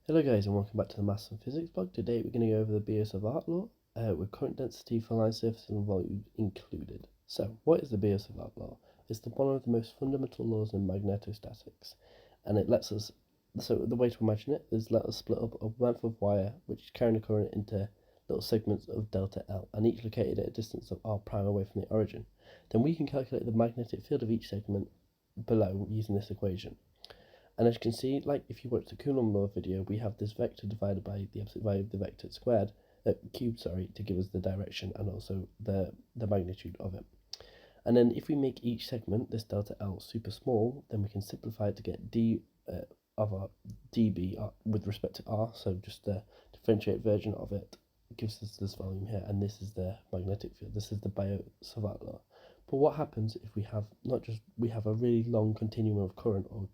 Hello guys and welcome back to the Maths and Physics blog. Today we're going to go over the Biot-Savart law with current density for line surfaces and volume included. So what is the Biot-Savart law? It's one of the most fundamental laws in magnetostatics, and it lets us, so the way to imagine it is let us split up a length of wire which is carrying a current into little segments of delta L, and each located at a distance of r prime away from the origin. Then we can calculate the magnetic field of each segment below using this equation. And as you can see, like if you watch the Coulomb law video, we have this vector divided by the absolute value of the vector squared, cubed, to give us the direction and also the magnitude of it. And then if we make each segment, this delta L, super small, then we can simplify it to get d of our dB with respect to r, so just the differentiate version of it gives us this volume here, and this is the magnetic field. This is the Biot-Savart law. But what happens if we have we have a really long continuum of current, or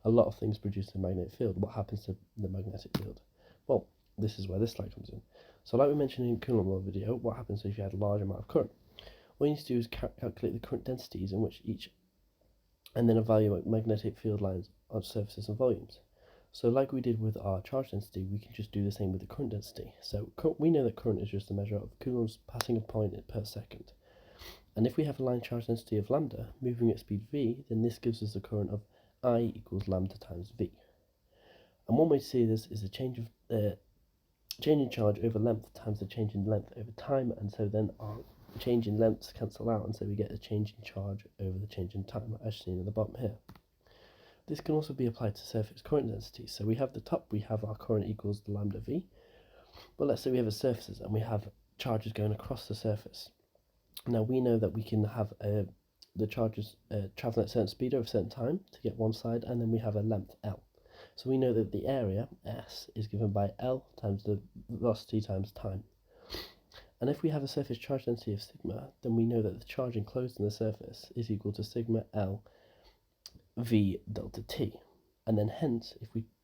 a lot of things produce a magnetic field? What happens to the magnetic field? Well, this is where this slide comes in. So like we mentioned in Coulomb law video, what happens if you had a large amount of current? What you need to do is calculate the current densities in which each, and then evaluate magnetic field lines on surfaces and volumes. So like we did with our charge density, we can just do the same with the current density. So we know that current is just a measure of coulombs passing a point per second. And if we have a line charge density of lambda moving at speed v, then this gives us a current of I equals lambda times v. And one way to see this is a change in charge over length times the change in length over time, and so then our change in lengths cancel out, and so we get a change in charge over the change in time, as seen at the bottom here. This can also be applied to surface current density. So we have the top, we have our current equals the lambda v, but let's say we have a surfaces and we have charges going across the surface. Now we know that we can have the charges travel at a certain speed over a certain time to get one side, and then we have a length L. So we know that the area, S, is given by L times the velocity times time. And if we have a surface charge density of sigma, then we know that the charge enclosed in the surface is equal to sigma L V delta T. And then hence,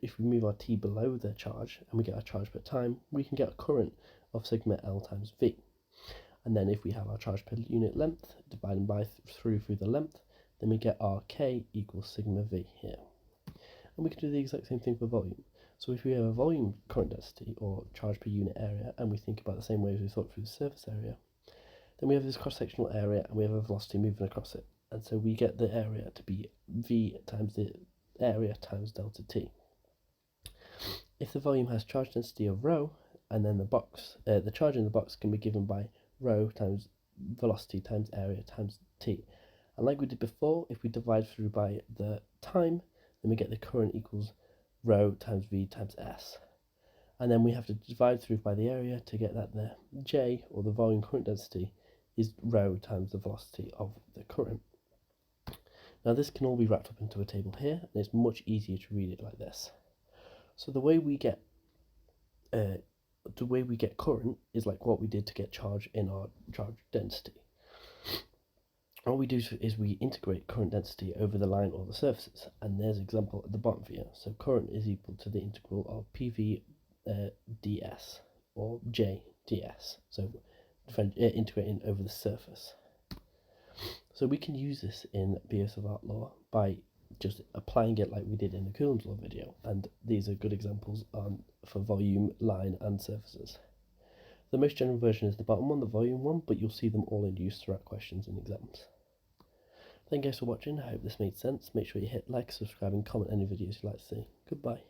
if we move our T below the charge and we get our charge per time, we can get a current of sigma L times V. And then if we have our charge per unit length, dividing by through the length, then we get our K equals sigma V here. And we can do the exact same thing for volume. So if we have a volume current density, or charge per unit area, and we think about the same way as we thought through the surface area, then we have this cross-sectional area and we have a velocity moving across it. And so we get the area to be V times the area times delta T. If the volume has charge density of rho, and then the charge in the box can be given by rho times velocity times area times T. And like we did before, if we divide through by the time, then we get the current equals rho times V times S. And then we have to divide through by the area to get that the J, or the volume current density, is rho times the velocity of the current. Now this can all be wrapped up into a table here, and it's much easier to read it like this. So the way we get current is like what we did to get charge in our charge density. What we do is we integrate current density over the line or the surfaces, and there's an example at the bottom here. So current is equal to the integral of PV ds, or J ds, so integrating over the surface. So we can use this in Biot-Savart law by just applying it like we did in the Coulomb's law video, and these are good examples for volume, line and surfaces. The most general version is the bottom one, the volume one, but you'll see them all in use throughout questions and exams. Thank you guys for watching. I hope this made sense. Make sure you hit like, subscribe and comment any videos you'd like to see. Goodbye.